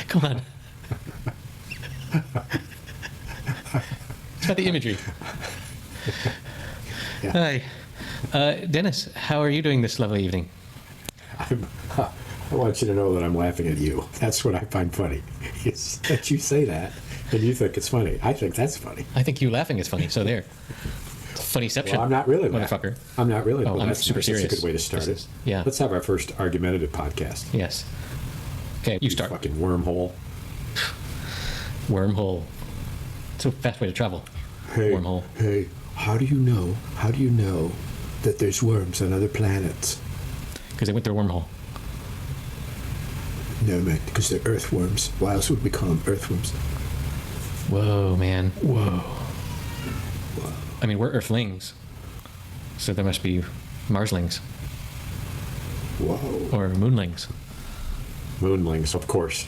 Come on. It's about the imagery. Yeah. Hi. Dennis, how are you doing this lovely evening? I want you to know that I'm laughing at you. That's what I find funny. Is that you say that and you think it's funny. I think that's funny. I think you laughing is funny, so there. Funnyception. Well, I'm not really motherfucker. laughing. I'm not really. Oh, I'm super serious. That's a good way to start it. Yeah. Let's have our first argumentative podcast. Yes. Okay, you start. Fucking wormhole. Wormhole. It's a fast way to travel. Hey, Wormhole. Hey, how do you know that there's worms on other planets? Because they went through a wormhole. No, man, because they're earthworms. Why else would we call them earthworms? Whoa, man. Whoa. I mean, we're Earthlings, so there must be Marslings. Whoa. Or Moonlings. Moonlings, of course.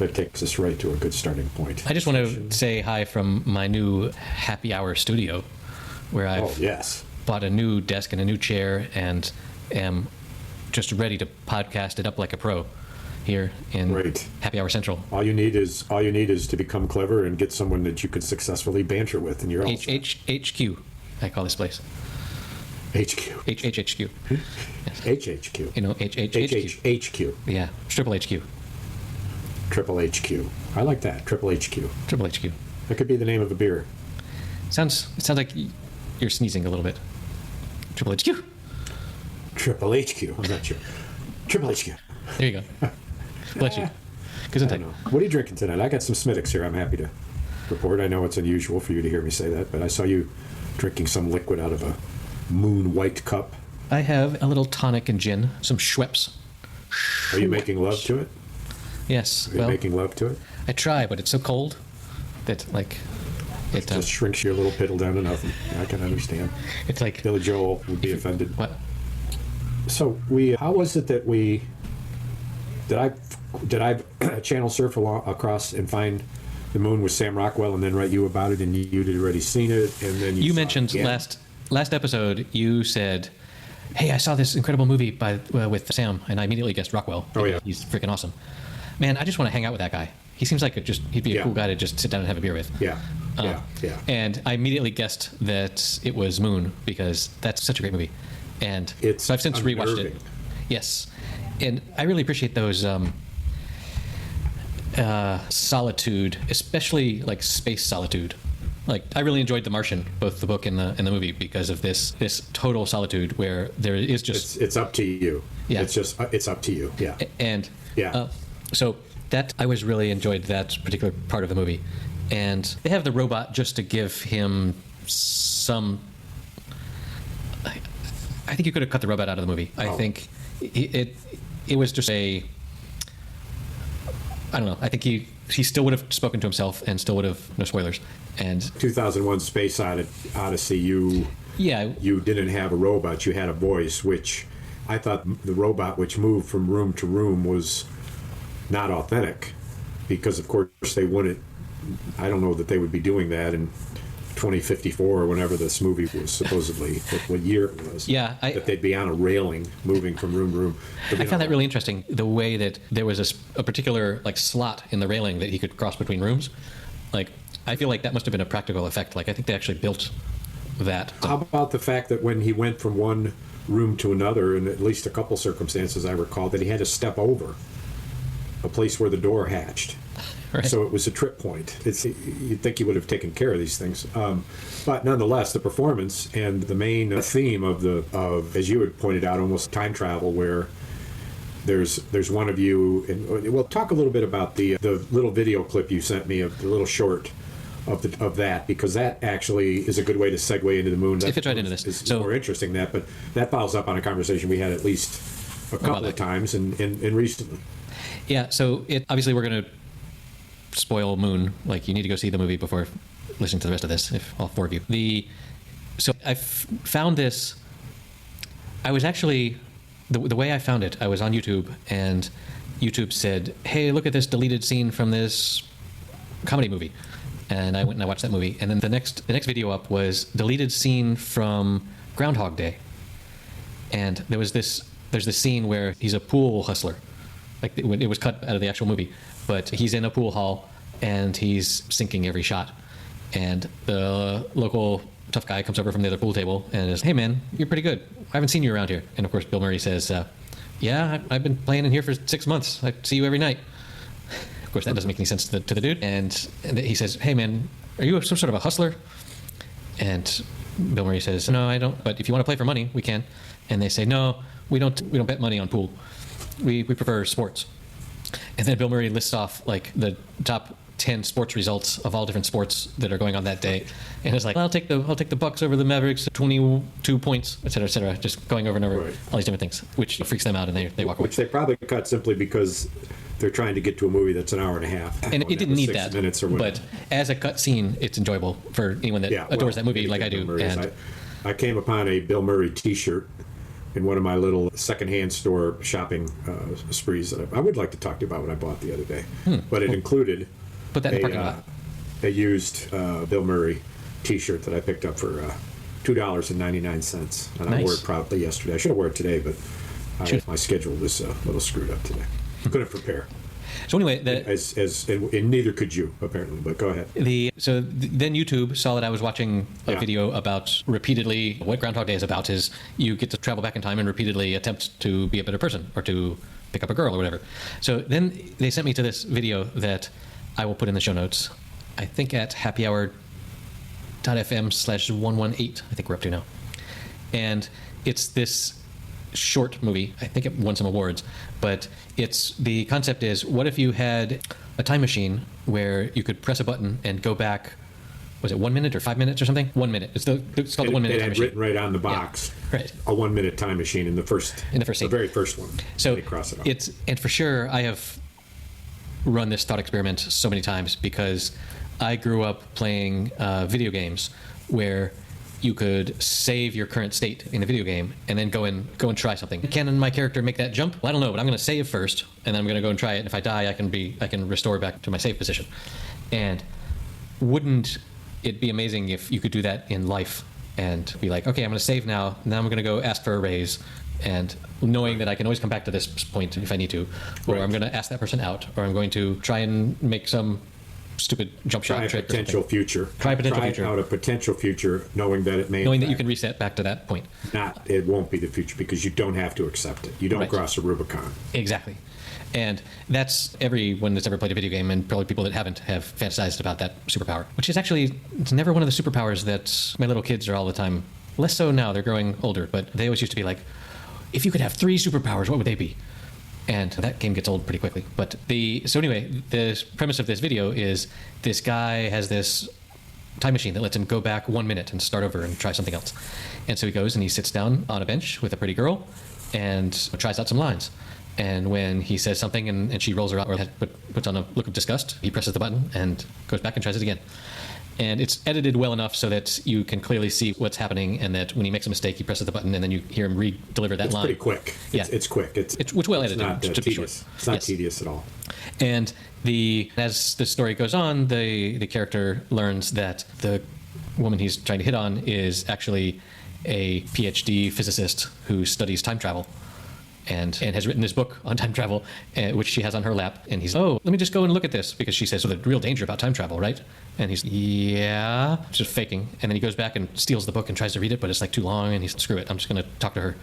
That takes us right to a good starting point. I just want to say hi from my new happy hour studio, where I've bought a new desk and a new chair and am just ready to podcast it up like a pro here in Happy Hour Central. All you need is to become clever and get someone that you could successful banter with, and you're all HQ. I call this place. HQ. HHHQ. Yes. HHQ. You know, HHHQ. Yeah, Triple HQ. Triple HQ. I like that. Triple HQ. Triple HQ. That could be the name of a beer. It sounds like you're sneezing a little bit. Triple HQ. Triple HQ. I'm not sure. Triple HQ. There you go. Bless you. Gesundheit. What are you drinking tonight? I got some Smittix here. I'm happy to report. I know it's unusual for you to hear me say that, but I saw you drinking some liquid out of a moon white cup. I have a little tonic and gin, some Schweppes. Are you making love to it? Yes. Are you making love to it? I try, but it's so cold that it just shrinks your little piddle down to nothing. I can understand. It's like Billy Joel would be offended. What? So how was it that did I channel surf across and find the moon with Sam Rockwell and then write you about it, and you'd already seen it, and then you mentioned last episode you said, hey, I saw this incredible movie with Sam, and I immediately guessed Rockwell. Oh yeah, he's freaking awesome. Man, I just want to hang out with that guy. He seems like he'd be a cool guy to just sit down and have a beer with. Yeah. And I immediately guessed that it was Moon because that's such a great movie. And so I've since rewatched it. Yes. And I really appreciate those solitude, especially like space solitude. Like I really enjoyed The Martian, both the book and the movie, because of this total solitude where there is just it's up to you. Yeah. It's up to you. Yeah. And so that I was really enjoyed that particular part of the movie, and they have the robot just to give him some. I think you could have cut the robot out of the movie. I think it was just I don't know. I think he still would have spoken to himself and still would have, no spoilers. And 2001 Space Odyssey, you didn't have a robot, you had a voice, which I thought the robot which moved from room to room was not authentic, because of course they wouldn't. I don't know that they would be doing that in 2054 or whenever this movie was supposedly, what year it was. Yeah, that they'd be on a railing moving from room to room. I found that really interesting, the way that there was a particular like slot in the railing that he could cross between rooms. Like, I feel like that must have been a practical effect. Like, I think they actually built that. How about the fact that when he went from one room to another, in at least a couple circumstances I recall, that he had to step over a place where the door hatched. Right. So it was a trip point. You'd think he would have taken care of these things, but nonetheless, the performance and the main theme of as you had pointed out, almost time travel, where there's one of you, and we'll talk a little bit about the little video clip you sent me of the little short of that, because that actually is a good way to segue into the moon. It fits right into this. It's more interesting but that follows up on a conversation we had at least a couple of times and recently. Yeah. So obviously we're going to spoil Moon. Like, you need to go see the movie before listening to the rest of this, if all four of you. So I found this. I was actually the way I found it. I was on YouTube, and YouTube said, "Hey, look at this deleted scene from this comedy movie," and I went and I watched that movie. And then the next video up was deleted scene from Groundhog Day, and there's this scene where he's a pool hustler, Like it was cut out of the actual movie, but he's in a pool hall and he's sinking every shot. And the local tough guy comes over from the other pool table and is, "Hey man, you're pretty good. I haven't seen you around here." And of course, Bill Murray says, "Yeah, I've been playing in here for 6 months. I see you every night." Of course, that doesn't make any sense to the dude. And he says, "Hey man, are you some sort of a hustler?" And Bill Murray says, "No, I don't. But if you want to play for money, we can." And they say, "No, we don't bet money on pool. We prefer sports." And then Bill Murray lists off like the top 10 sports results of all different sports that are going on that day, and it's like, "I'll take the Bucks over the Mavericks, 22 points, etc., etc." Just going over and over all these different things, which freaks them out, and they walk away. Which they probably cut simply because they're trying to get to a movie that's an hour and a half. And it didn't need 6 that, minutes or whatever. but as a cut scene, it's enjoyable for anyone that adores that movie like I do. And I came upon a Bill Murray T-shirt in one of my little secondhand store shopping sprees that I would like to talk to you about what I bought the other day. But it included put that in the parking lot. A used Bill Murray T-shirt that I picked up for $2.99, and I wore it proudly yesterday. I should have worn it today, but my schedule was a little screwed up today. Couldn't prepare. So anyway, and neither could you apparently. But go ahead. Then YouTube saw that I was watching a video about repeatedly what Groundhog Day is about. Is you get to travel back in time and repeatedly attempt to be a better person or to pick up a girl or whatever. So then they sent me to this video that I will put in the show notes. I think at happyhour.fm/118. I think we're up to now, and it's this short movie. I think it won some awards, but the concept is, what if you had a time machine where you could press a button and go back, was it 1 minute or 5 minutes or something? 1 minute. It's called the 1 minute time machine. It had written right on the box. Yeah, right. A 1 minute time machine in the scene. The very first one. So they cross it off. And for sure, I have run this thought experiment so many times because I grew up playing video games where you could save your current state in a video game and then go and try something. Can my character make that jump? Well, I don't know, but I'm going to save first, and then I'm going to go and try it. And if I die, I can restore back to my save position. And wouldn't it be amazing if you could do that in life and be like, okay, I'm going to save now. Now I'm going to go ask for a raise, and knowing that I can always come back to this point if I need to, or I'm going to ask that person out, or I'm going to try and make some stupid jump shot trick. Try out a potential future, knowing that you can reset back to that point. It won't be the future because you don't have to accept it. You don't cross a Rubicon. Exactly. And that's everyone that's ever played a video game, and probably people that haven't have fantasized about that superpower, which is actually, it's never one of the superpowers that my little kids are all the time. Less so now, they're growing older, but they always used to be like, if you could have 3 superpowers, what would they be? And that game gets old pretty quickly. So anyway, the premise of this video is this guy has this time machine that lets him go back 1 minute and start over and try something else. And so he goes and he sits down on a bench with a pretty girl and tries out some lines. And when he says something and she rolls her out or puts on a look of disgust, he presses the button and goes back and tries it again. And it's edited well enough so that you can clearly see what's happening, and that when he makes a mistake, he presses the button, and then you hear him re-deliver that line. It's pretty quick. It's quick. It's well edited. Not tedious. It's not tedious at all. And as the story goes on, the character learns that the woman he's trying to hit on is actually a PhD physicist who studies time travel. And has written this book on time travel, which she has on her lap. And he's, let me just go and look at this, because she says, so the real danger about time travel, right? And he's, yeah, just faking. And then he goes back and steals the book and tries to read it, but it's like too long, and he's, screw it, I'm just going to talk to her.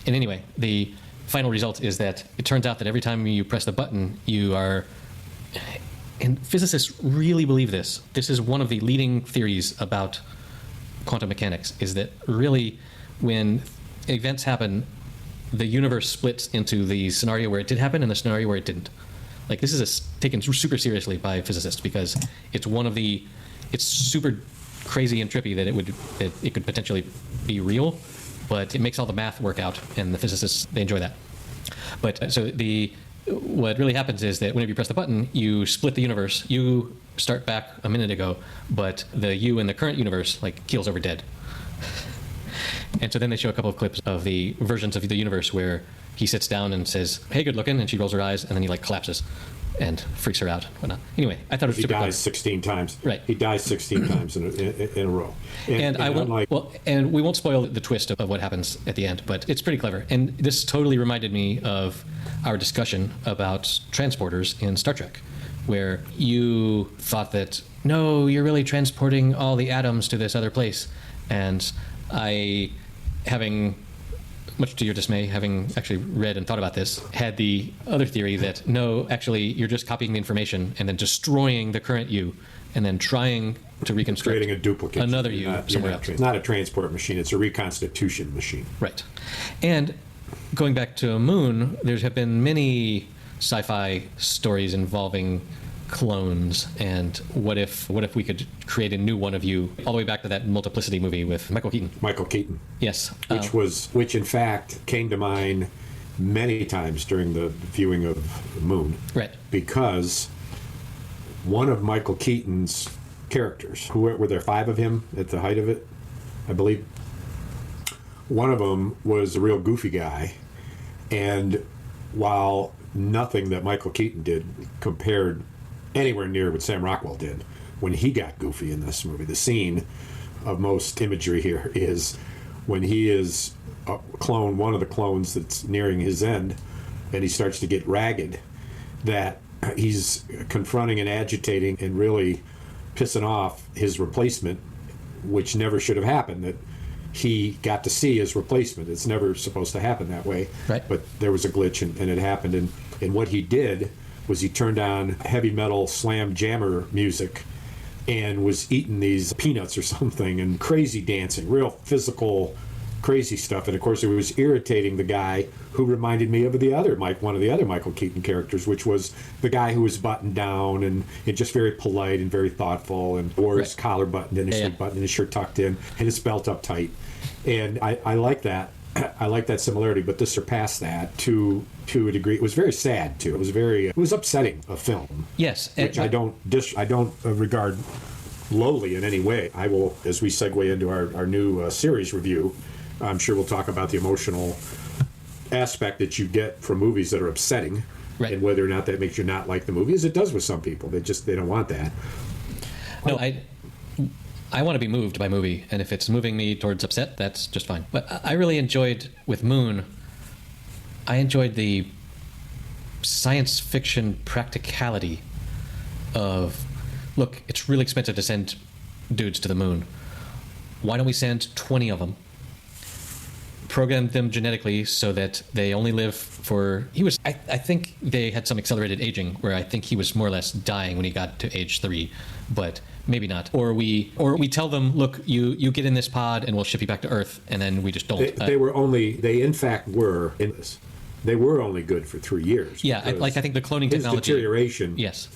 And anyway, the final result is that it turns out that every time you press the button, you are, and physicists really believe this. This is one of the leading theories about quantum mechanics, is that really when events happen, the universe splits into the scenario where it did happen and the scenario where it didn't. Like, this is taken super seriously by physicists, because it's it's super crazy and trippy that it could potentially be real, but it makes all the math work out, and the physicists, they enjoy that. But so what really happens is that whenever you press the button, you split the universe. You start back a minute ago, but the you in the current universe keels over dead. And so then they show a couple of clips of the versions of the universe where he sits down and says, hey, good looking, and she rolls her eyes, and then he collapses. and freaks her out and whatnot. Anyway, I thought it was He super dies clever. 16 times. Right. He dies 16 times in a row. And I won't, unlike, and we won't spoil the twist of what happens at the end, but it's pretty clever. And this totally reminded me of our discussion about transporters in Star Trek, where you thought that, no, you're really transporting all the atoms to this other place. And I, having, much to your dismay, having actually read and thought about this, had the other theory that, no, actually, you're just copying the information and then destroying the current you, and then trying to reconstruct creating a duplicate. another you somewhere else. It's not a transport machine, it's a reconstitution machine. Right. And going back to Moon, there have been many sci-fi stories involving clones, and what if we could create a new one of you, all the way back to that Multiplicity movie with Michael Keaton. Michael Keaton. Yes. Which in fact came to mind many times during the viewing of Moon. Right. Because one of Michael Keaton's characters, were there 5 of him at the height of it, I believe? One of them was a real goofy guy, and while nothing that Michael Keaton did compared anywhere near what Sam Rockwell did when he got goofy in this movie, the scene of most imagery here is when he is a clone, one of the clones that's nearing his end, and he starts to get ragged, that he's confronting and agitating and really pissing off his replacement, which never should have happened, that he got to see his replacement. It's never supposed to happen that way. Right. But there was a glitch and it happened. And what he did was he turned on heavy metal slam jammer music and was eating these peanuts or something and crazy dancing, real physical, crazy stuff. And of course, it was irritating the guy who reminded me of one of the other Michael Keaton characters, which was the guy who was buttoned down and just very polite and very thoughtful and wore his collar buttoned and his shirt buttoned and his shirt tucked in and his belt up tight. And I like that. I like that similarity, but this surpassed that to a degree. It was very sad too. It was upsetting, a film. Yes. Which I don't regard lowly in any way. I will, as we segue into our new series review, I'm sure we'll talk about the emotional aspect that you get from movies that are upsetting, right, and whether or not that makes you not like the movie, as it does with some people. They don't want that. No, I want to be moved by movie, and if it's moving me towards upset, that's just fine. But I really enjoyed, with Moon, I enjoyed the science fiction practicality of, look, it's really expensive to send dudes to the moon. Why don't we send 20 of them? Program them genetically so that they only live for... I think they had some accelerated aging where I think he was more or less dying when he got to age 3, but maybe not. Or we tell them, look, you get in this pod and we'll ship you back to Earth, and then we just don't. They in fact were in this. They were only good for 3 years. Yeah, I think the cloning technology... His deterioration... Yes.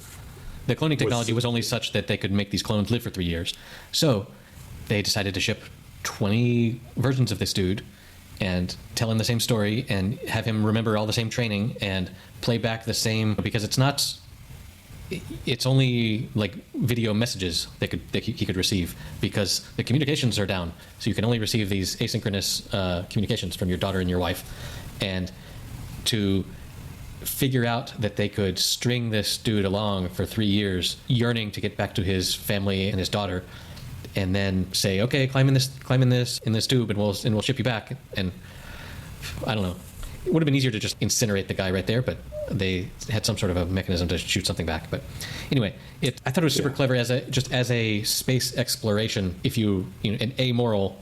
The cloning technology was only such that they could make these clones live for 3 years. So they decided to ship 20 versions of this dude and tell him the same story and have him remember all the same training and play back the same, because it's only like video messages that he could receive, because the communications are down. So you can only receive these asynchronous communications from your daughter and your wife. And to figure out that they could string this dude along for 3 years, yearning to get back to his family and his daughter, and then say, okay, climb in this tube, and we'll ship you back. And I don't know. It would have been easier to just incinerate the guy right there, but they had some sort of a mechanism to shoot something back. But anyway, I thought it was super clever as a space exploration. If an amoral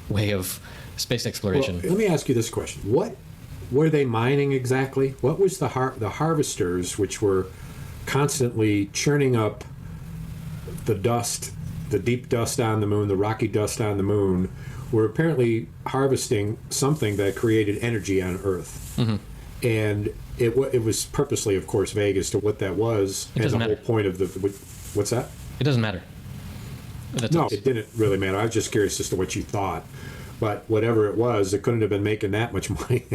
way of space exploration. Well, let me ask you this question: what were they mining exactly? What was the harvesters, which were constantly churning up the dust, the deep dust on the moon, the rocky dust on the moon, were apparently harvesting something that created energy on Earth. Mm-hmm. And it was purposely, of course, vague as to what that was. It doesn't matter. Whole point of what's that? It doesn't matter. It didn't really matter. I was just curious as to what you thought. But whatever it was, it couldn't have been making that much money,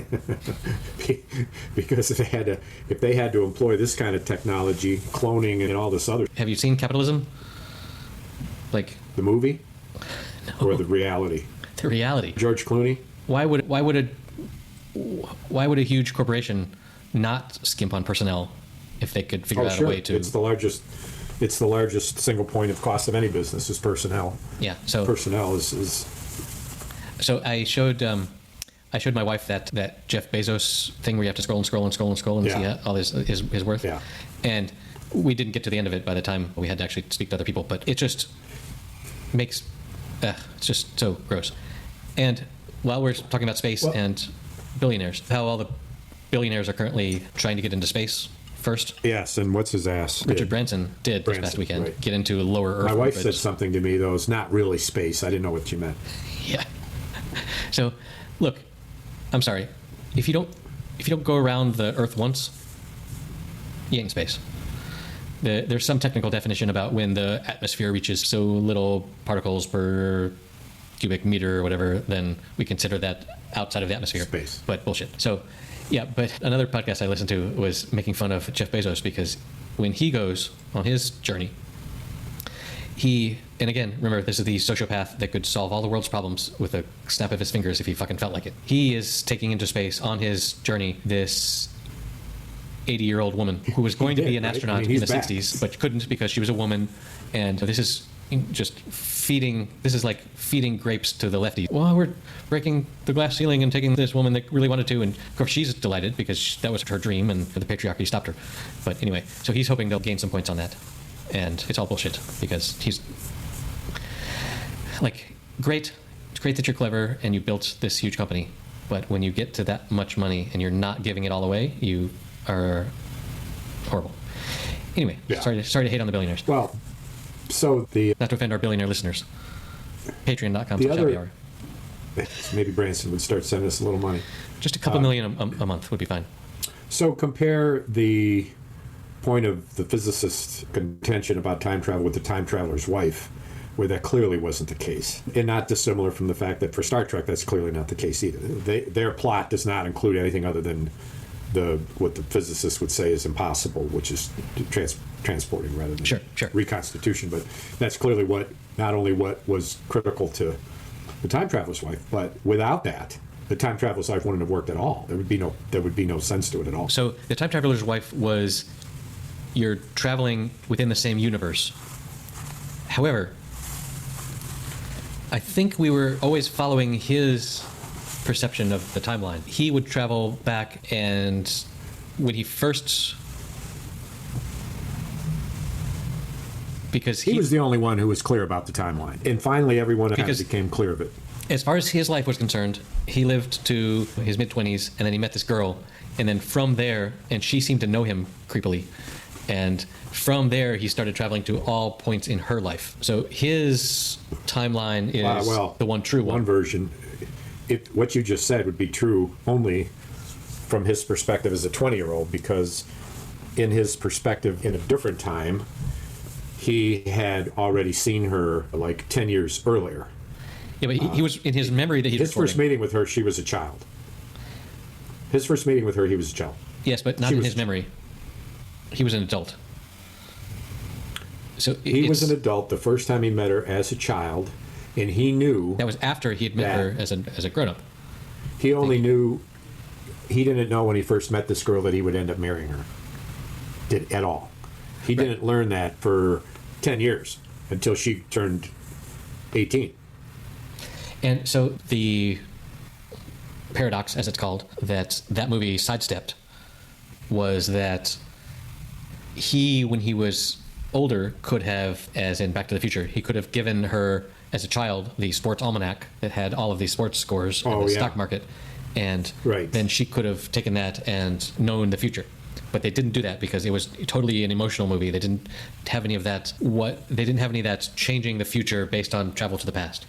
because if they had to employ this kind of technology, cloning and all this other. Have you seen Capitalism? Like the movie, no. Or the reality? The reality. George Clooney. Why would a huge corporation not skimp on personnel if they could figure out a way to. It's the largest. It's the largest single point of cost of any business is personnel. Yeah. So personnel is. So I showed my wife that Jeff Bezos thing where you have to scroll and see all his worth. Yeah. And we didn't get to the end of it by the time we had to actually speak to other people. But it just makes it's just so gross. And while we're talking about space and billionaires, how all the billionaires are currently trying to get into space first. Yes, and what's his ass? Richard Branson did this past weekend. Right. Get into lower Earth. My wife orbits. said something to me, though, it's not really space. I didn't know what you meant. Yeah. So, look, I'm sorry. If you don't go around the Earth once, you ain't in space. There's some technical definition about when the atmosphere reaches so little particles per cubic meter or whatever, then we consider that outside of the atmosphere. Space. But bullshit. So, yeah, but another podcast I listened to was making fun of Jeff Bezos because when he goes on his journey, and again, remember, this is the sociopath that could solve all the world's problems with a snap of his fingers if he fucking felt like it. He is taking into space on his journey this 80-year-old woman who was going to be an astronaut in the 60s, but couldn't because she was a woman. And this is just feeding grapes to the lefties. Well, we're breaking the glass ceiling and taking this woman that really wanted to. And of course, she's delighted because that was her dream and the patriarchy stopped her. But anyway, so he's hoping they'll gain some points on that. And it's all bullshit because he's like, great. It's great that you're clever and you built this huge company. But when you get to that much money and you're not giving it all away, you are horrible. Anyway, sorry to hate on the billionaires. Well, so not to offend our billionaire listeners. Patreon.com. Maybe Branson would start sending us a little money. Just a couple million a month would be fine. So compare the point of the physicist's contention about time travel with the time traveler's wife, where that clearly wasn't the case. And not dissimilar from the fact that for Star Trek, that's clearly not the case either. Their plot does not include anything other than what the physicist would say is impossible, which is transporting rather than reconstitution. But that's clearly not only what was critical to the time traveler's wife, but without that, the time traveler's life wouldn't have worked at all. There would be no sense to it at all. So the time traveler's wife was, you're traveling within the same universe. However, I think we were always following his perception of the timeline. He would travel back, and when he first, because he was the only one who was clear about the timeline, and finally everyone became clear of it. As far as his life was concerned, he lived to his mid-20s, and then he met this girl, and then from there, and she seemed to know him creepily, and from there he started traveling to all points in her life. So his timeline is the one true one. One version. What you just said would be true only from his perspective as a 20-year-old, because in his perspective in a different time, he had already seen her like 10 years earlier. Yeah, but he was in his memory that his first meeting with her, she was a child. His first meeting with her, he was a child. Yes, but not in his memory. He was an adult. So he was an adult the first time he met her as a child, and he knew that was after he had met her as a grown-up. He only knew. He didn't know when he first met this girl that he would end up marrying her. At all. He didn't learn that for 10 years until she turned 18. And so the paradox, as it's called, that movie sidestepped was that he, when he was older, could have, as in Back to the Future, he could have given her, as a child, the sports almanac that had all of these sports scores in the stock market, and then she could have taken that and known the future. But they didn't do that because it was totally an emotional movie. They didn't have any of that. They didn't have any of that changing the future based on travel to the past.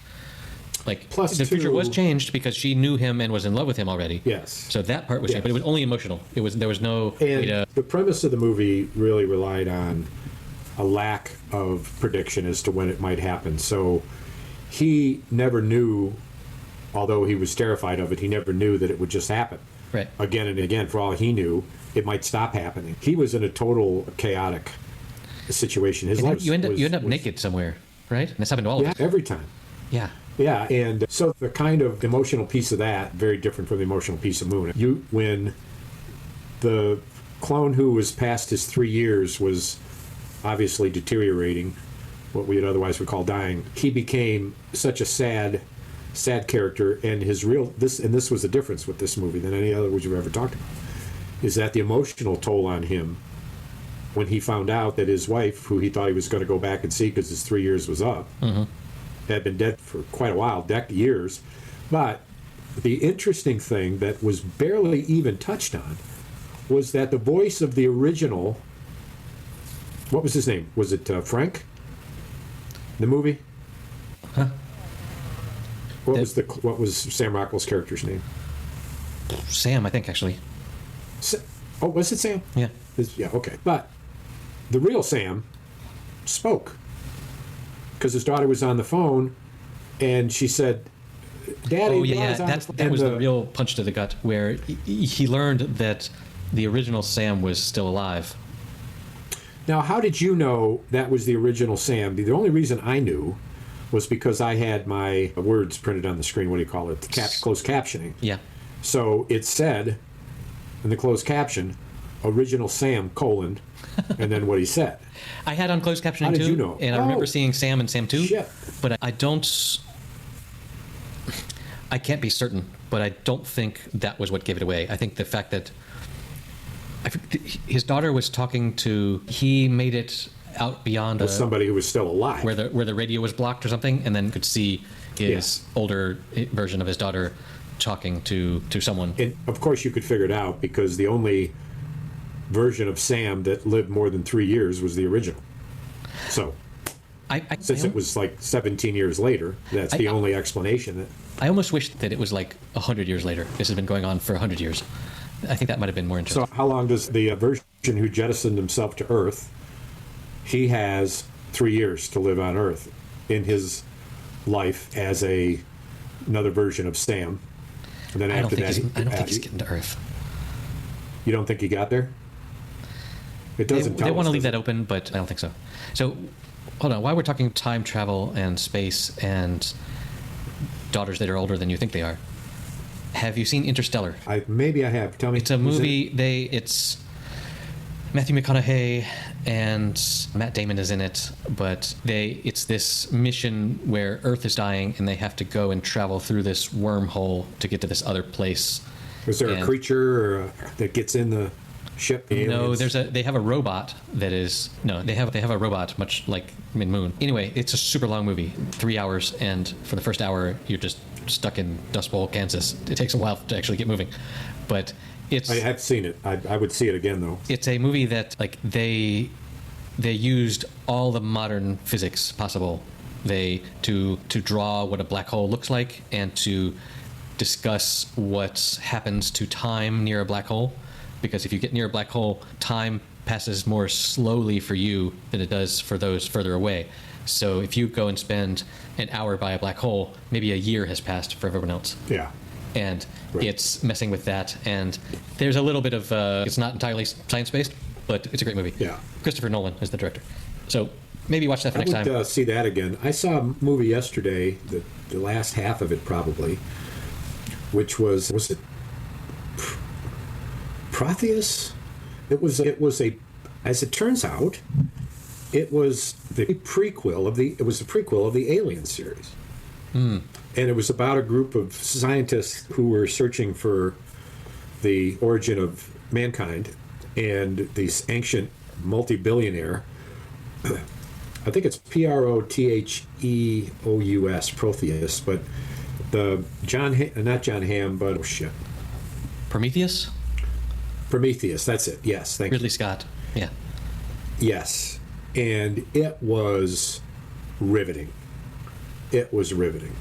Like, the future was changed because she knew him and was in love with him already. Yes. So that part was changed, but it was only emotional. There was no way to... The premise of the movie really relied on a lack of prediction as to when it might happen. So he never knew, although he was terrified of it, he never knew that it would just happen. Right. Again and again. For all he knew, it might stop happening. He was in a total chaotic situation. His life you end up naked somewhere, right? And that's happened to all of us. Every time. Yeah. Yeah, and so the kind of emotional piece of that, very different from the emotional piece of Moon. When the clone who was past his 3 years was obviously deteriorating, what we otherwise would call dying. He became such a sad character, and this was the difference with this movie than any other we've ever talked about, is that the emotional toll on him when he found out that his wife, who he thought he was going to go back and see because his 3 years was up, had been dead for quite a while, years. But the interesting thing that was barely even touched on was that the voice of the original, what was his name? Was it Frank? The movie? Huh? What was Sam Rockwell's character's name? Sam, I think, actually. Oh, was it Sam? Yeah. Yeah, okay. But the real Sam spoke because his daughter was on the phone, and she said, "Daddy." Oh yeah, that was the real punch to the gut, where he learned that the original Sam was still alive. Now, how did you know that was the original Sam? The only reason I knew was because I had my words printed on the screen. What do you call it? Closed captioning. Yeah. So it said in the closed caption, "Original Sam, colon," and then what he said. I had on closed captioning How did too, you know? and I remember seeing Sam and Sam 2, Shit. but I can't be certain, but I don't think that was what gave it away. I think the fact that his daughter was talking to, he made it out beyond Somebody who was still alive. where the radio was blocked or something, and then could see his older version of his daughter talking to someone. And of course you could figure it out because the only version of Sam that lived more than 3 years was the original. So since it was like 17 years later, that's the only explanation. I almost wish that it was like 100 years later. This has been going on for 100 years. I think that might have been more interesting. So how long does the version who jettisoned himself to Earth, he has 3 years to live on Earth in his life as another version of Sam. And then I don't after think that, he's getting to Earth. You don't think he got there? It doesn't tell They want to us, leave does that open, but I don't think so. So, hold on. While we're talking time travel and space and daughters that are older than you think they are, have you seen Interstellar? Maybe I have. Tell me. It's a movie. It's Matthew McConaughey and Matt Damon is in it, but it's this mission where Earth is dying and they have to go and travel through this wormhole to get to this other place. Is there a creature that gets in the ship? No, they have a robot that is they have a robot much like in Moon. Anyway, it's a super long movie, 3 hours, and for the first hour you're just stuck in Dust Bowl, Kansas. It takes a while to actually get moving, but I have seen it. I would see it again though. It's a movie that they used all the modern physics possible. To draw what a black hole looks like and to discuss what happens to time near a black hole. Because if you get near a black hole, time passes more slowly for you than it does for those further away. So if you go and spend an hour by a black hole, maybe a year has passed for everyone else. Yeah. And it's messing with that. And there's a little bit of, it's not entirely science-based, but it's a great movie. Yeah. Christopher Nolan is the director. So maybe watch that for next time. I would see that again. I saw a movie yesterday, the last half of it probably, which was it Protheus? It was as it turns out, it was the prequel of the Alien series. And it was about a group of scientists who were searching for the origin of mankind, and this ancient multi-billionaire, I think it's Protheus, Protheus, but not John Hamm, but Prometheus, that's it. Yes, thank you. Ridley Scott. Yeah. Yes. And it was riveting. It was riveting.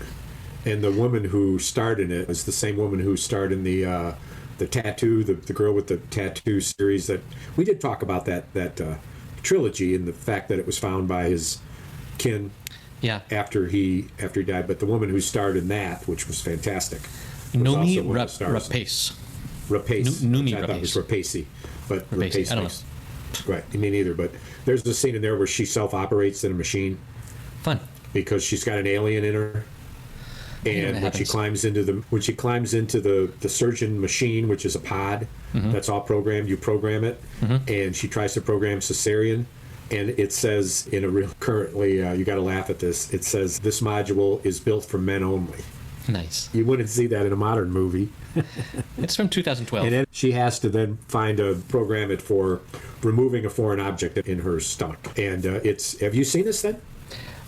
And the woman who starred in it was the same woman who starred in the tattoo, the girl with the tattoo series that we did talk about that trilogy and the fact that it was found by his kin after he died. But the woman who starred in that, which was fantastic, Noomi Rapace. Noomi Rapace. I thought it was Rapace, but Rapace. I don't know. Right, me neither. But there's a scene in there where she self-operates in a machine. Fun. Because she's got an alien in her. And when she climbs into the surgeon machine, which is a pod that's all programmed, you program it, and she tries to program cesarean, and it says in a real currently you got to laugh at this. It says this module is built for men only. Nice. You wouldn't see that in a modern movie. It's from 2012. And then she has to then program it for removing a foreign object in her stomach. And have you seen this then?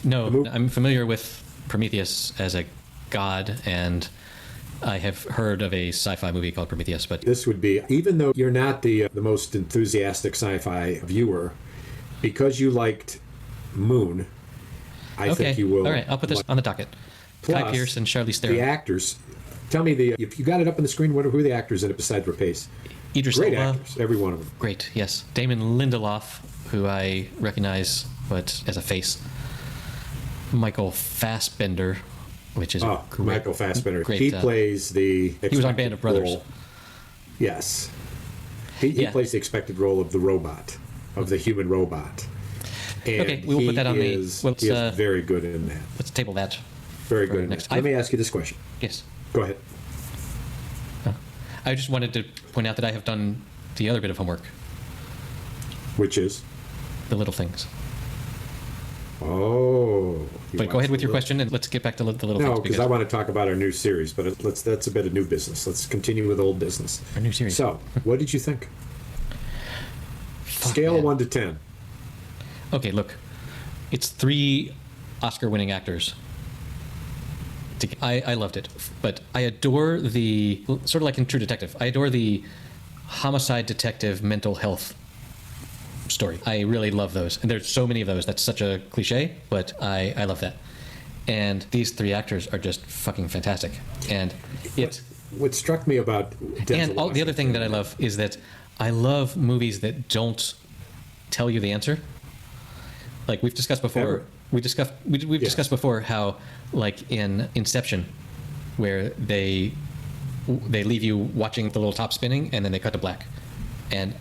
No, I'm familiar with Prometheus as a god, and I have heard of a sci-fi movie called Prometheus, but this would be, even though you're not the most enthusiastic sci-fi viewer, because you liked Moon, I think you will. All right, I'll put this on the docket. Plus, Guy Pearce and Charlize Theron. The actors. Tell me if you got it up on the screen, who are the actors in it besides Rapace? Idris Great Elba. actors, every one of them. Great, yes. Damon Lindelof, who I recognize, but as a face. Michael Fassbender, which is Michael Fassbender. Great, he plays the. He was on Band of Brothers. Role. Yes, he plays the expected role of the robot, of the human robot. And okay, we will put that on he is very good in that. Let's table that. Very good in that. Let me ask you this question. Yes. Go ahead. I just wanted to point out that I have done the other bit of homework. Which is? The Little Things. Oh. But go ahead with your question, and let's get back to the Little Things. No, because I want to talk about our new series, but that's a bit of new business. Let's continue with old business. Our new series. So, what did you think? Scale of 1 to 10. Okay, look. It's 3 Oscar-winning actors. I loved it, but I adore the, sort of like in True Detective, I adore the homicide detective mental health story. I really love those. And there's so many of those. That's such a cliche, but I love that. And these 3 actors are just fucking fantastic. And what struck me about Denzel and the other thing that I love is that I love movies that don't tell you the answer. Like we've discussed before. Ever. We've discussed before how, like in Inception, where they leave you watching the little top spinning and then they cut to black, and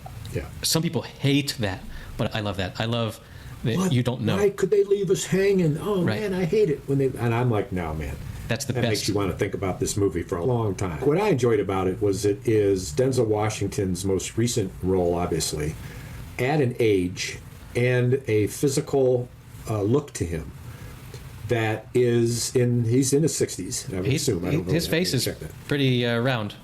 some people hate that, but I love that. I love that you don't know. Why could they leave us hanging? Oh right. Man, I hate it when they. And I'm like, no, man. That's the that best. Makes you want to think about this movie for a long time. What I enjoyed about it was it is Denzel Washington's most recent role, obviously, at an age and a physical look to him that is he's in his 60s. I would assume. I don't know. His face is pretty round,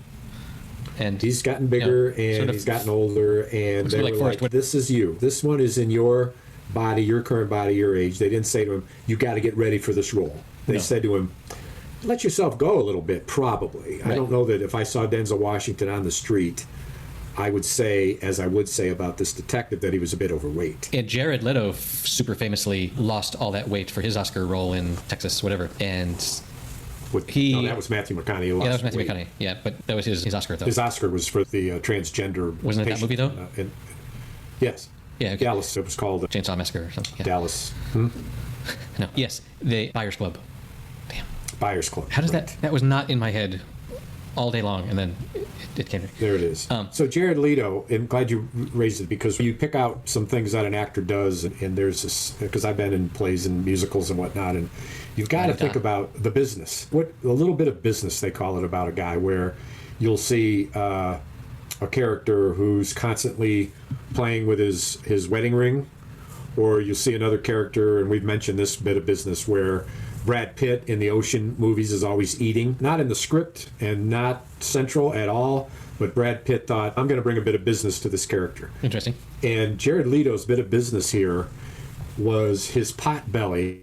and he's gotten bigger and he's gotten older. And they were like, "This is you. This one is in your body, your current body, your age." They didn't say to him, "You got to get ready for this role." They said to him, "Let yourself go a little bit." Probably. Right. I don't know that if I saw Denzel Washington on the street, I would say, as I would say about this detective, that he was a bit overweight. And Jared Leto super famously lost all that weight for his Oscar role in Texas, whatever. And that was Matthew McConaughey. Yeah, that was Matthew McConaughey. Yeah, but that was his Oscar, though. His Oscar was for the transgender. Wasn't it that movie, though? Yes. Yeah, okay. Dallas. It was called Chainsaw Massacre or something. Yeah. Dallas. No. Yes, the Buyers Club. Damn. Buyers Club. How does that was not in my head all day long, and then it came. There it is. So Jared Leto, I'm glad you raised it, because you pick out some things that an actor does, and there's this, because I've been in plays and musicals and whatnot, and you've got to think about the business. A little bit of business, they call it, about a guy, where you'll see a character who's constantly playing with his wedding ring, or you'll see another character, and we've mentioned this bit of business, where Brad Pitt in the Ocean movies is always eating. Not in the script and not central at all, but Brad Pitt thought, I'm going to bring a bit of business to this character. Interesting. And Jared Leto's bit of business here was his pot belly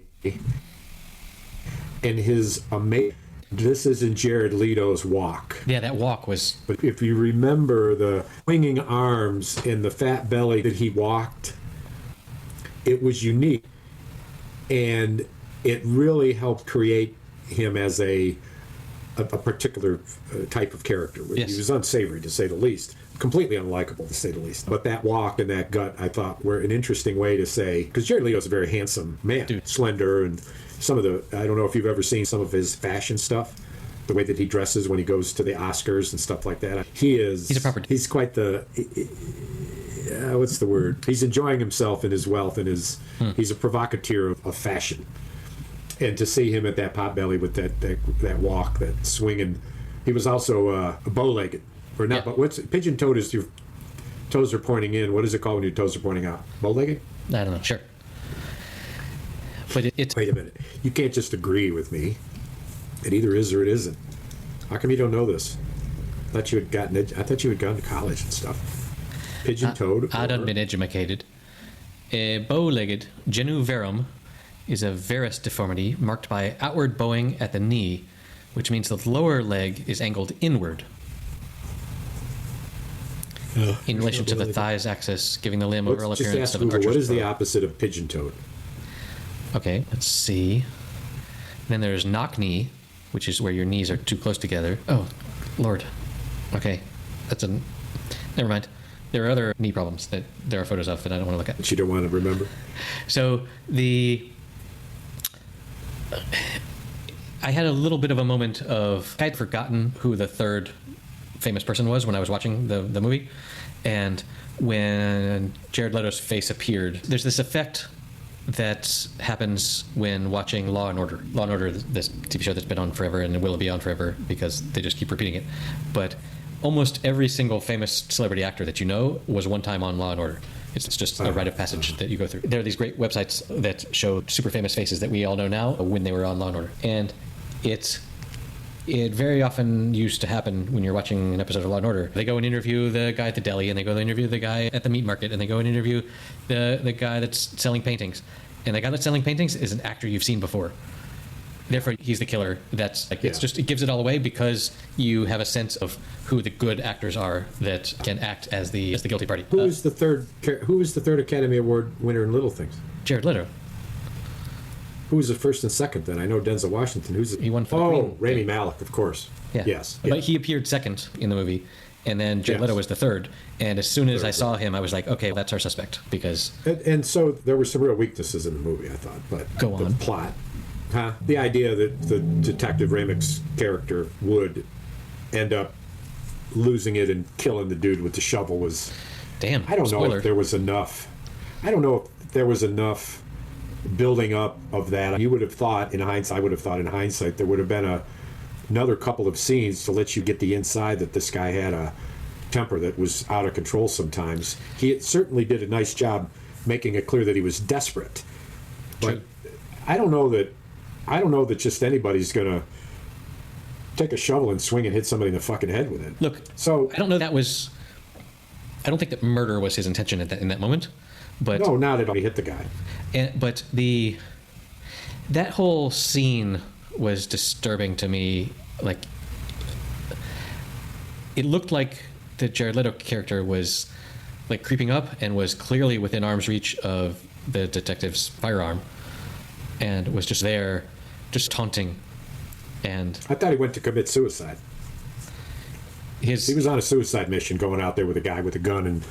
and his amazing... This is in Jared Leto's walk. Yeah, that walk was... But if you remember the swinging arms and the fat belly that he walked, it was unique. And it really helped create him as a particular type of character. Yes. He was unsavory, to say the least. Completely unlikable, to say the least. But that walk and that gut, I thought, were an interesting way to say... Because Jared Leto's a very handsome man. Dude. Slender, and some of the... I don't know if you've ever seen some of his fashion stuff. The way that he dresses when he goes to the Oscars and stuff like that. He's a proper... He's quite the... what's the word? He's enjoying himself in his wealth and his... He's a provocateur of fashion. And to see him at that potbelly with that walk, that swinging, he was also a bow-legged, or not? Yeah. But what's pigeon-toed? Is your toes are pointing in. What is it called when your toes are pointing out? Bow-legged? I don't know. Sure. But it's Wait a minute. You can't just agree with me. It either is or it isn't. How come you don't know this? I thought you had gone to college and stuff. Pigeon-toed. I'd been educated. A bow-legged genu verum is a varus deformity marked by outward bowing at the knee, which means the lower leg is angled inward in relation to the thighs axis, giving the limb overall Let's just appearance ask of an Google, archer's what is the bow. opposite of pigeon-toed? Okay, let's see. Then there's knock knee, which is where your knees are too close together. Oh, Lord. Okay, never mind. There are other knee problems that there are photos of that I don't want to look at. That you don't want to remember? So I had a little bit of a moment of, I'd forgotten who the third famous person was when I was watching the movie. And when Jared Leto's face appeared, there's this effect that happens when watching Law and Order. Law and Order, this TV show that's been on forever and will be on forever because they just keep repeating it. But almost every single famous celebrity actor that you know was one time on Law and Order. It's just a rite of passage that you go through. There are these great websites that show super famous faces that we all know now when they were on Law and Order. And it very often used to happen when you're watching an episode of Law and Order. They go and interview the guy at the deli, and they go and interview the guy at the meat market, and they go and interview the guy that's selling paintings. And the guy that's selling paintings is an actor you've seen before. Therefore, he's the killer. That's like, it's just, it gives it all away because you have a sense of who the good actors are that can act as the guilty party. Who is the third Academy Award winner in Little Things? Jared Leto. Who was the first and second then? I know Denzel Washington. He won for the Queen. Rami Malek, of course. Yeah. Yes. But he appeared second in the movie, and then Jared Leto was the third. And as soon as I saw him, I was like, okay, that's our suspect because. And so there were some real weaknesses in the movie, I thought. But Go on. The plot. The idea that the Detective Ramick's character would end up losing it and killing the dude with the shovel was. Damn. I don't know spoiler. if there was enough. I don't know if there was enough building up of that. You would have thought, in hindsight, there would have been another couple of scenes to let you get the inside that this guy had a temper that was out of control sometimes. He certainly did a nice job making it clear that he was desperate. But True. I don't know that just anybody's going to take a shovel and swing and hit somebody in the fucking head with it. Look, so I don't know I don't think that murder was his intention in that moment. But no, not at all. He hit the guy. But that whole scene was disturbing to me. Like, it looked like the Jared Leto character was like creeping up and was clearly within arm's reach of the detective's firearm, and was just there, just taunting. And I thought he went to commit suicide. He was on a suicide mission, going out there with a guy with a gun and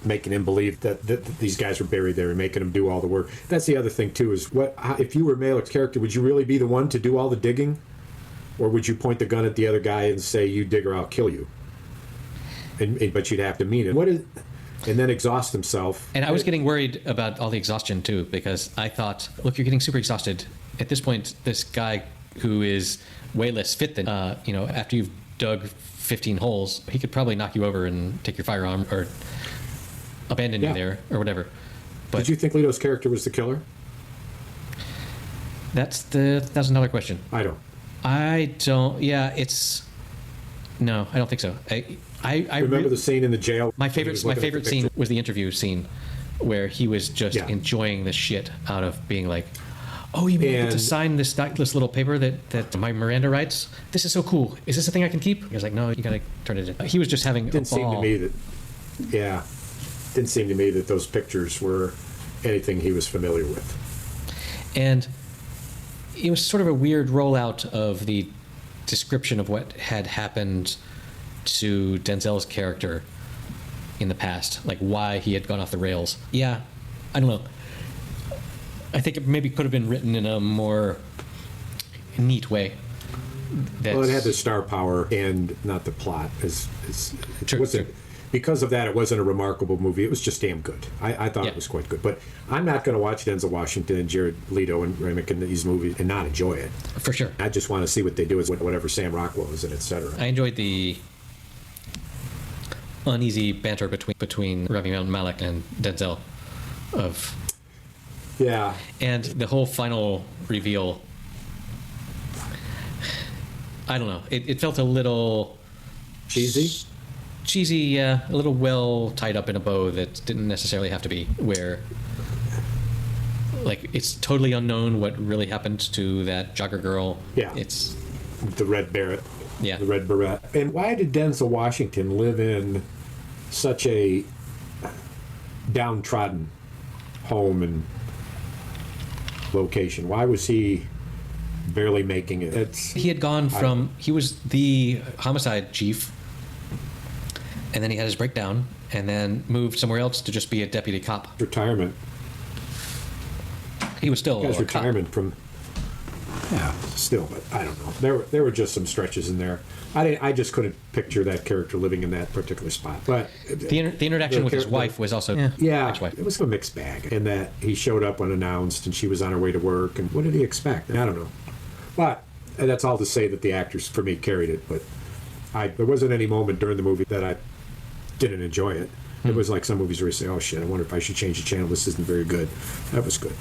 making him believe that these guys were buried there and making him do all the work. That's the other thing too. Is if you were Malick's character, would you really be the one to do all the digging, or would you point the gun at the other guy and say, "You dig or I'll kill you"? But you'd have to mean it. And then exhaust himself. And I was getting worried about all the exhaustion too, because I thought, look, you're getting super exhausted. At this point, this guy who is way less fit than after you've dug 15 holes, he could probably knock you over and take your firearm or abandon you there or whatever. But did you think Leto's character was the killer? That's the $1,000 question. I don't. Yeah, no, I don't think so. I remember the scene in the jail. My favorite scene was the interview scene where he was just enjoying the shit out of being like, "Oh, you mean I get to sign this little paper that my Miranda rights? This is so cool. Is this a thing I can keep?" He was like, "No, you gotta turn it in." He was just having a ball. Didn't seem to me that those pictures were anything he was familiar with. And it was sort of a weird rollout of the description of what had happened to Denzel's character in the past, like why he had gone off the rails. Yeah, I don't know. I think it maybe could have been written in a more neat way. Well, it had the star power and not the plot. It because of that, it wasn't a remarkable movie. It was just damn good. I thought it was quite good. But I'm not going to watch Denzel Washington and Jared Leto and Remick in these movies and not enjoy it. For sure. I just want to see what they do with whatever Sam Rockwell is in, etc. I enjoyed the uneasy banter between Rami Malek and Denzel of... Yeah. And the whole final reveal, I don't know. It felt a little... Cheesy? Cheesy, yeah. A little well tied up in a bow that didn't necessarily have to be, where... Like, it's totally unknown what really happened to that jogger girl. Yeah. It's... The Red Beret. Yeah. The Red Beret. And why did Denzel Washington live in such a downtrodden home and location? Why was he barely making it? He had gone from... He was the homicide chief, and then he had his breakdown, and then moved somewhere else to just be a deputy cop. Retirement. He was still His a retirement cop. from... Yeah, still, but I don't know. There were just some stretches in there. I just couldn't picture that character living in that particular spot. But The interaction with his wife was also... ex-wife. It was a mixed bag. In that he showed up unannounced and she was on her way to work. And what did he expect? I don't know. But that's all to say that the actors, for me, carried it. But there wasn't any moment during the movie that I didn't enjoy it. It was like some movies where you say, oh, shit, I wonder if I should change the channel. This isn't very good. That was good.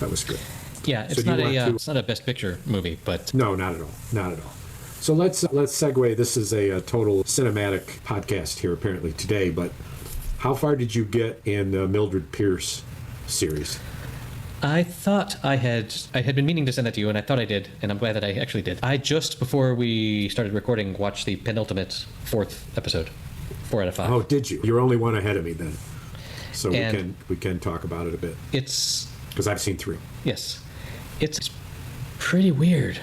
That was good. Yeah, it's not a Best Picture movie, but... No, not at all. Not at all. So let's segue. This is a total cinematic podcast here, apparently, today. But how far did you get in the Mildred Pierce series? I thought I had been meaning to send that to you, and I thought I did, and I'm glad that I actually did. I just, before we started recording, watched the penultimate 4th episode, 4 out of 5. Oh, did you? You're only one ahead of me then. So And we can talk about it a bit. It's... Because I've seen 3. Yes. It's pretty weird.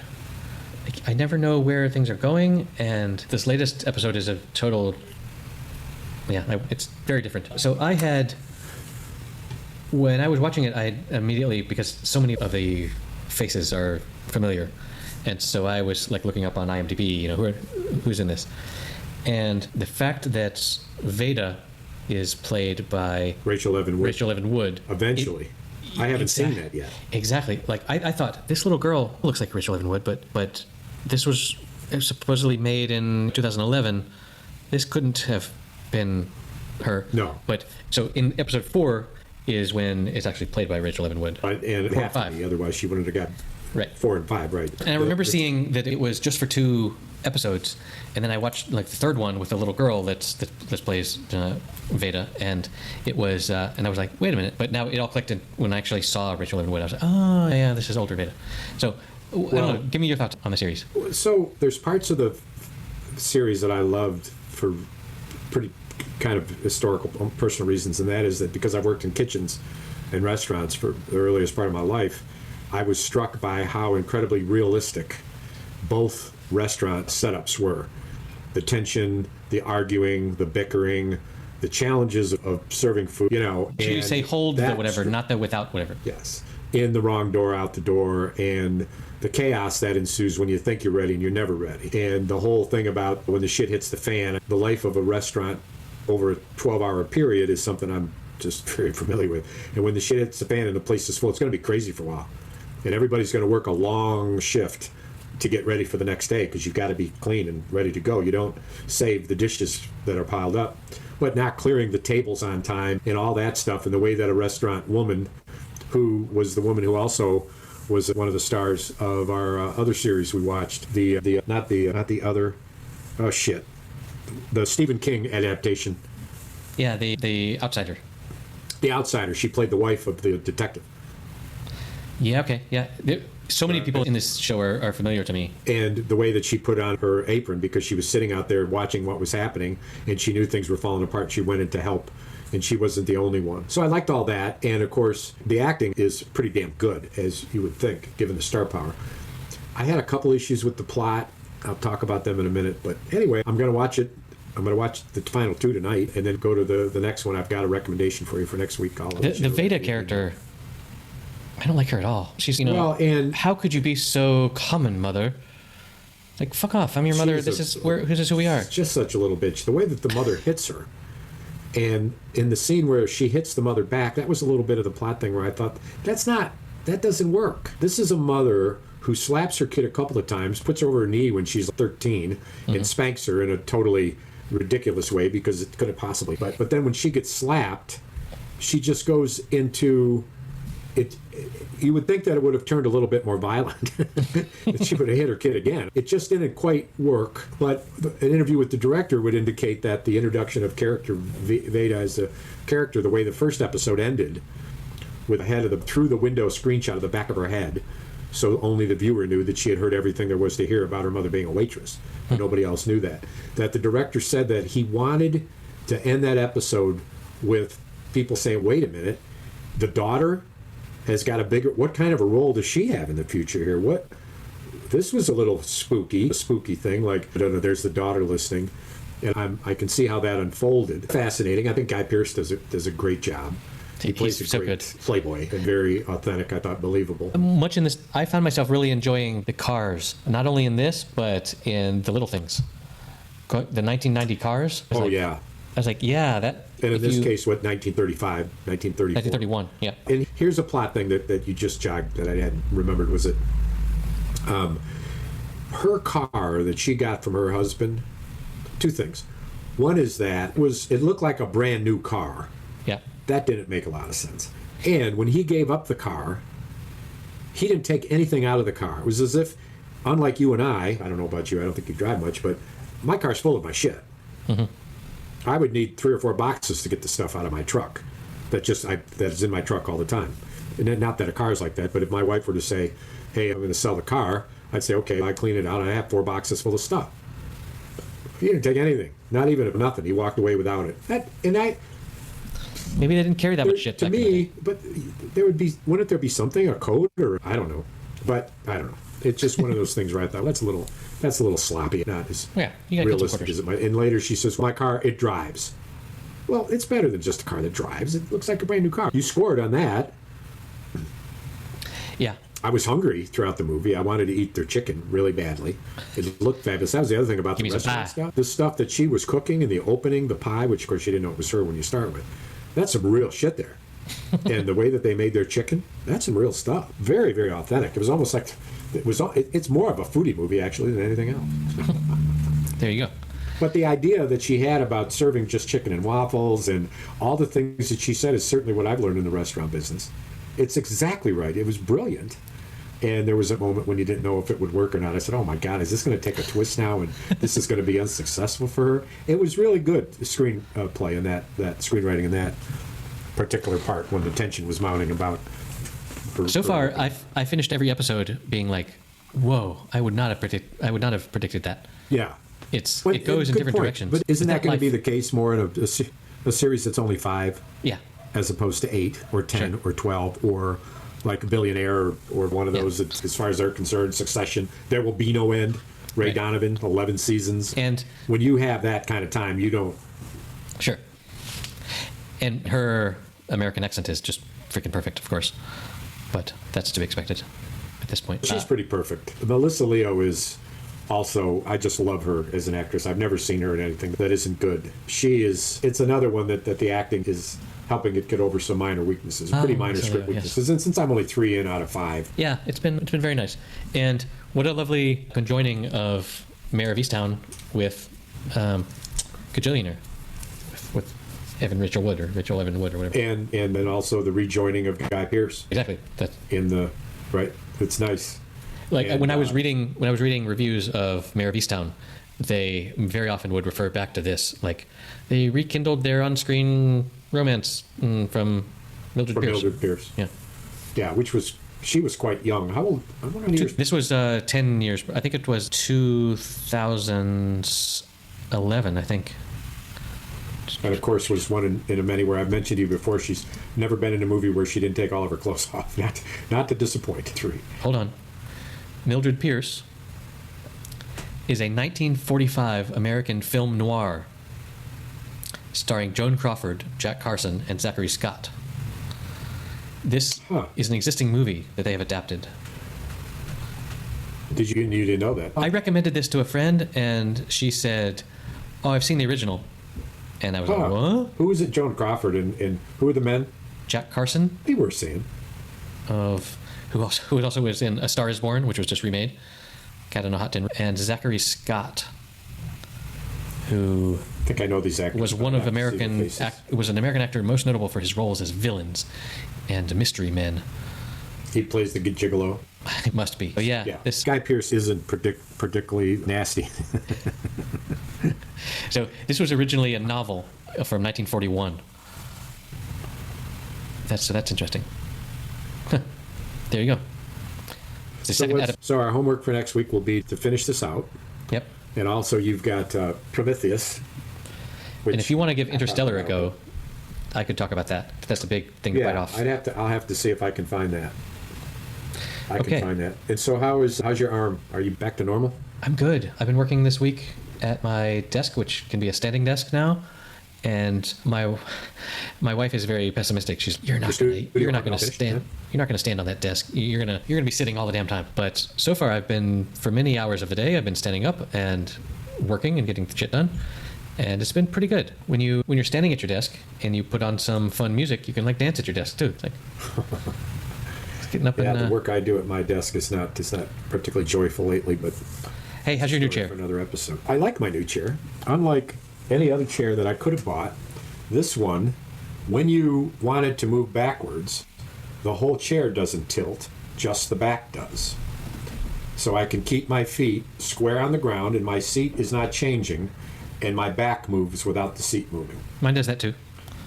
Like, I never know where things are going, and this latest episode is a total... Yeah, it's very different. So I had... When I was watching it, I immediately... Because so many of the faces are familiar, and so I was like looking up on IMDb, who's in this. And the fact that Veda is played by... Rachel Evan Wood. Eventually. I haven't seen that yet. Exactly. Like, I thought, this little girl looks like Rachel Evan Wood, but this was supposedly made in 2011. This couldn't have been her. No. But, so in episode 4 is when it's actually played by Rachel Evan Wood. And it 4 had and to be, 5. otherwise she wouldn't have got Right. 4 and 5, right. And I remember seeing that it was just for 2 episodes, and then I watched like the 3rd one with the little girl that plays Veda, and it was and I was like, wait a minute, but now it all clicked in when I actually saw Rachel Evan Wood. I was like, oh yeah, this is older Veda. So I don't know, give me your thoughts on the series. So there's parts of the series that I loved for pretty kind of historical personal reasons, and that is that because I've worked in kitchens and restaurants for the earliest part of my life, I was struck by how incredibly realistic both restaurant setups were. The tension, the arguing, the bickering, the challenges of serving food, Should you say hold the whatever, not the without whatever? Yes. In the wrong door, out the door, and the chaos that ensues when you think you're ready and you're never ready. And the whole thing about when the shit hits the fan, the life of a restaurant over a 12-hour period is something I'm just very familiar with. And when the shit hits the fan and the place is full, it's going to be crazy for a while. And everybody's going to work a long shift to get ready for the next day because you've got to be clean and ready to go. You don't save the dishes that are piled up. But not clearing the tables on time and all that stuff, and the way that a restaurant woman, who was the woman who also was one of the stars of our other series we watched, the Stephen King adaptation. Yeah, the Outsider. The Outsider. She played the wife of the detective. Yeah, okay, yeah. So many people in this show are familiar to me. And the way that she put on her apron, because she was sitting out there watching what was happening, and she knew things were falling apart, she went in to help, and she wasn't the only one. So I liked all that, and of course, the acting is pretty damn good, as you would think, given the star power. I had a couple issues with the plot. I'll talk about them in a minute, but anyway, I'm going to watch it. I'm going to watch the final 2 tonight, and then go to the next one. I've got a recommendation for you for next week. The Veda character... I don't like her at all. She's, and how could you be so common, mother? Like, fuck off. I'm your mother. This is who we are. Just such a little bitch. The way that the mother hits her And in the scene where she hits the mother back, that was a little bit of the plot thing where I thought, that doesn't work. This is a mother who slaps her kid a couple of times, puts her over her knee when she's 13, and spanks her in a totally ridiculous way because it couldn't possibly. But then when she gets slapped, she just goes into it. You would think that it would have turned a little bit more violent. That she would have hit her kid again. It just didn't quite work. But an interview with the director would indicate that the introduction of character Veda as a character, the way the first episode ended, with a head of through the window screenshot of the back of her head, so only the viewer knew that she had heard everything there was to hear about her mother being a waitress. Nobody else knew that. That the director said that he wanted to end that episode with people saying, wait a minute, the daughter has got a bigger, what kind of a role does she have in the future here? This was a little spooky, a spooky thing, like, I don't know, there's the daughter listening, and I can see how that unfolded. Fascinating. I think Guy Pearce does a great job. He plays a great playboy and very authentic, I thought, believable. Much in this, I found myself really enjoying the cars, not only in this, but in The Little Things. The 1990 cars. Yeah. I was like, yeah, that... And in this case, 1935, 1934. 1931, yeah. And here's a plot thing that you just jogged that I hadn't remembered, was it her car that she got from her husband, two things. One is that it looked like a brand new car. Yeah. That didn't make a lot of sense. And when he gave up the car, he didn't take anything out of the car. It was as if, unlike you and I don't know about you, I don't think you drive much, but my car's full of my shit. Mm-hmm. I would need 3 or 4 boxes to get the stuff out of my truck that is in my truck all the time. And not that a car's like that, but if my wife were to say, hey, I'm going to sell the car, I'd say, okay, I clean it out, and I have 4 boxes full of stuff. He didn't take anything, not even nothing. He walked away without it. Maybe they didn't carry that much shit. To me, but wouldn't there be something, a code, or I don't know. But I don't know. It's just one of those things where I thought, that's a little sloppy, not as realistic as it might. And later she says, my car, it drives. Well, it's better than just a car that drives. It looks like a brand new car. You scored on that. Yeah. I was hungry throughout the movie. I wanted to eat their chicken really badly. It looked fabulous. That was the other thing about the restaurant stuff. The stuff that she was cooking in the opening, the pie, which of course you didn't know it was her when you start with. That's some real shit there. And the way that they made their chicken, that's some real stuff. Very, very authentic. It was almost like it's more of a foodie movie actually than anything else. There you go. But the idea that she had about serving just chicken and waffles and all the things that she said is certainly what I've learned in the restaurant business. It's exactly right. It was brilliant. And there was a moment when you didn't know if it would work or not. I said, oh my God, is this going to take a twist now and this is going to be unsuccessful for her? It was really good screenplay in that screenwriting in that particular part when the tension was mounting about her. So far, I finished every episode being like, whoa, I would not have predicted that. Yeah. It goes in different directions. But isn't that going to be the case more in a series that's only 5? Yeah. As opposed to 8 or 10 or 12 or like a Billionaire or one of those that, as far as they're concerned, Succession, there will be no end. Ray Donovan, 11 seasons. And when you have that kind of time, you don't. Sure. And her American accent is just freaking perfect, of course. But that's to be expected at this point. She's pretty perfect. Melissa Leo is also, I just love her as an actress. I've never seen her in anything that isn't good. It's another one that the acting is helping it get over some minor weaknesses, pretty minor script weaknesses. And since I'm only 3 in out of 5. Yeah, it's been very nice. And what a lovely conjoining of Mayor of Easttown with Gajillionaire, with Rachel Evan Wood or whatever. And then also the rejoining of Guy Pearce. Exactly. Right. It's nice. Like when I was reading reviews of Mayor of Easttown, they very often would refer back to this. Like they rekindled their on-screen romance from Mildred Pierce. Yeah. Yeah, she was quite young. How old? I wonder how many years. This was 10 years. I think it was 2011. I think. And of course, was one in a many where I've mentioned to you before. She's never been in a movie where she didn't take all of her clothes off. Not to disappoint. 3. Hold on. Mildred Pierce is a 1945 American film noir starring Joan Crawford, Jack Carson, and Zachary Scott. This is an existing movie that they have adapted. You didn't know that? I recommended this to a friend, and she said, "Oh, I've seen the original." And I was like, what? Who was it? Joan Crawford and who are the men? Jack Carson, They were seeing. who also was in A Star Is Born, which was just remade, Cat on a Hot Tin, and Zachary Scott, who I think I know these actors. was but one I of have to see their faces. was an American actor most notable for his roles as villains and mystery men. He plays the gigolo. It must be. But yeah, Yeah. this. Guy Pearce isn't particularly nasty. So this was originally a novel from 1941. That's interesting. Huh. There you go. It's the second So our homework for next week will be to finish this out. Yep. And also you've got Prometheus. And if you want to give Interstellar a go, I could talk about that. That's a big thing to bite Yeah, off. I'll have to see if I can find that. I Okay. can find that. And so how's your arm? Are you back to normal? I'm good. I've been working this week at my desk, which can be a standing desk now. And my wife is very pessimistic. She's you're not going to stand on that desk. You're gonna be sitting all the damn time. But so far, I've been for many hours of the day. I've been standing up and working and getting shit done, and it's been pretty good. When you're standing at your desk and you put on some fun music, you can like dance at your desk too. It's like it's getting up Yeah, and the work I do at my desk is not particularly joyful lately, but hey, how's your new story chair? for another episode. I like my new chair. Unlike any other chair that I could have bought, this one, when you want it to move backwards, the whole chair doesn't tilt, just the back does. So I can keep my feet square on the ground and my seat is not changing and my back moves without the seat moving. Mine does that too.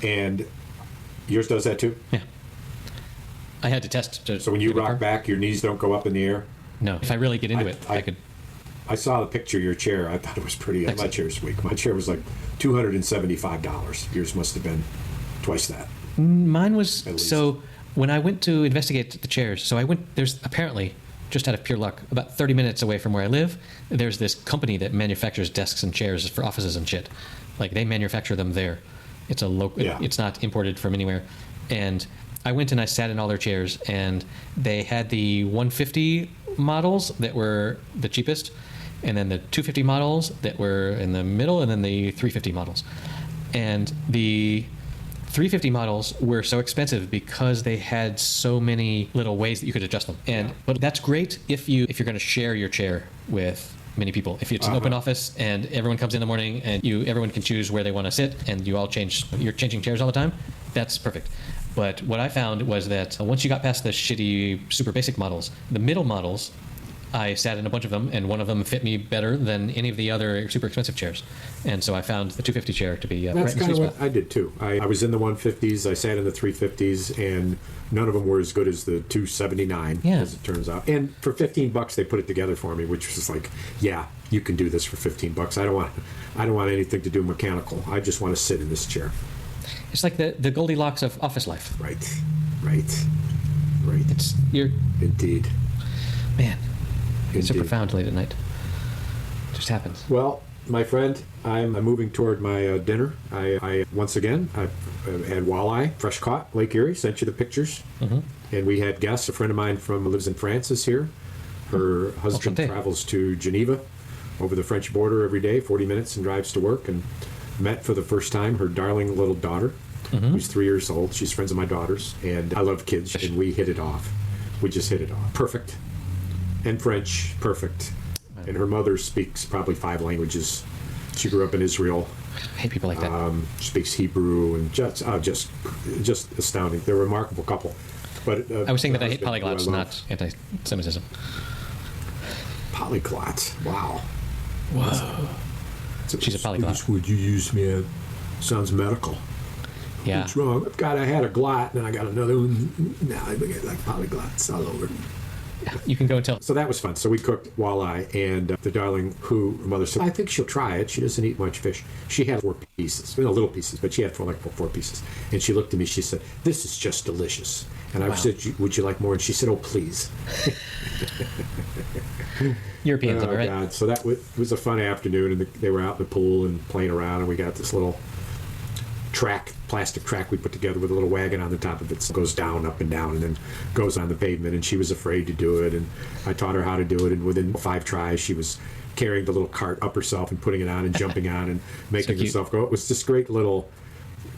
And yours does that too? Yeah. I had to test. So when you to rock confirm. back, your knees don't go up in the air? No. If I really get into it, I could. I saw the picture of your chair. I thought it was pretty. My chair's weak. My chair was like $275. Yours must have been twice that. Mine was At least. so. When I went to investigate the chairs, so I went. There's apparently, just out of pure luck, about 30 minutes away from where I live, there's this company that manufactures desks and chairs for offices and shit. Like they manufacture them there. It's a local. Yeah. It's not imported from anywhere. And I went and I sat in all their chairs, and they had the 150 models that were the cheapest, and then the 250 models that were in the middle, and then the 350 models. And the 350 models were so expensive because they had so many little ways that you could adjust them. And but that's great if you're going to share your chair with many people. If it's an open office and everyone comes in the morning and everyone can choose where they want to sit and you're changing chairs all the time, that's perfect. But what I found was that once you got past the shitty super basic models, the middle models, I sat in a bunch of them, and one of them fit me better than any of the other super expensive chairs. And so I found the 250 chair to be That's right in the kind sweet of spot. what I did too. I was in the 150s. I sat in the 350s, and none of them were as good as the 279, Yeah. as it turns out. And for $15, they put it together for me, which was like, yeah, you can do this for $15. I don't want anything to do mechanical. I just want to sit in this chair. It's like the Goldilocks of office life. Right. You're Indeed. man. It's so Indeed. profound late at night. It just happens. Well, my friend, I'm moving toward my dinner. I once again, I've had walleye, fresh caught, Lake Erie. Sent you the pictures. Mm-hmm. And we had guests. A friend of mine lives in France is here. Her husband Enchanté. travels to Geneva over the French border every day, 40 minutes, and drives to work. And met for the first time her darling little daughter, who's 3 years old. She's friends of my daughter's. And I love kids, and we hit it off. We just hit it off. Perfect. And French, perfect. And her mother speaks probably 5 languages. She grew up in Israel. I hate people like that. Speaks Hebrew, and just astounding. They're a remarkable couple. But I was saying that I hate husband, who polyglots, love. not anti-Semitism. Polyglots. Wow. Whoa. She's a polyglot. Would you use me? Sounds medical. Yeah. What's wrong? I had a glot, and then I got another one. Now I get like polyglots all over. You can go and tell. So that was fun. So we cooked walleye, and the darling, who her mother said, I think she'll try it. She doesn't eat much fish. She had 4 pieces, little pieces, but she had 4 pieces. And she looked at me. She said, "This is just delicious." And I Wow. said, "Would you like more?" And she said, "Oh, please." Europeans, am I right? God. So that was a fun afternoon, and they were out in the pool and playing around, and we got this little plastic track we put together with a little wagon on the top of it. So it goes down, up and down, and then goes on the pavement, and she was afraid to do it, and I taught her how to do it, and within 5 tries, she was carrying the little cart up herself and putting it on and jumping on and making cute. herself go. It was this great little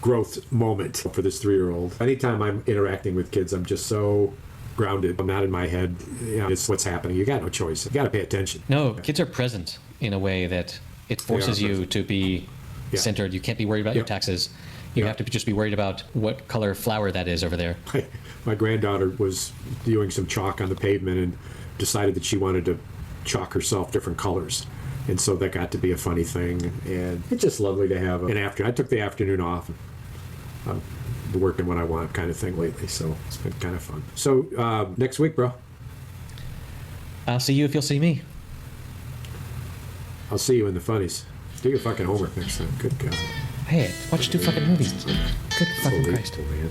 growth moment for this 3-year-old. Anytime I'm interacting with kids, I'm just so grounded. I'm not in my head. You know, it's what's happening. You got no choice. You got to pay attention. No, kids are present in a way that it forces you present. to be Yeah. centered. You can't be worried about your Yeah. taxes. You Yeah. have to just be worried about what color flower that is over there. My granddaughter was doing some chalk on the pavement and decided that she wanted to chalk herself different colors. And so that got to be a funny thing. And it's just lovely to have an afternoon. I took the afternoon off. I'm working when I want kind of thing lately. So it's been kind of fun. So next week, bro. I'll see you if you'll see me. I'll see you in the funnies. Do your fucking homework next time. Good God. Hey, watch 2 fucking movies. Good fucking Christ. Man.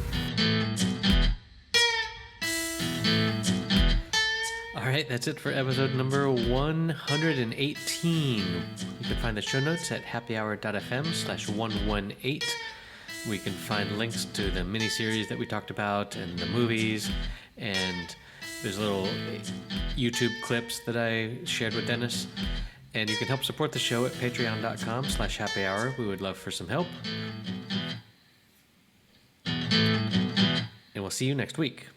All right, that's it for episode number 118. You can find the show notes at happyhour.fm/118. We can find links to the miniseries that we talked about and the movies, and there's little YouTube clips that I shared with Dennis. And you can help support the show at patreon.com/happyhour. We would love for some help. And we'll see you next week.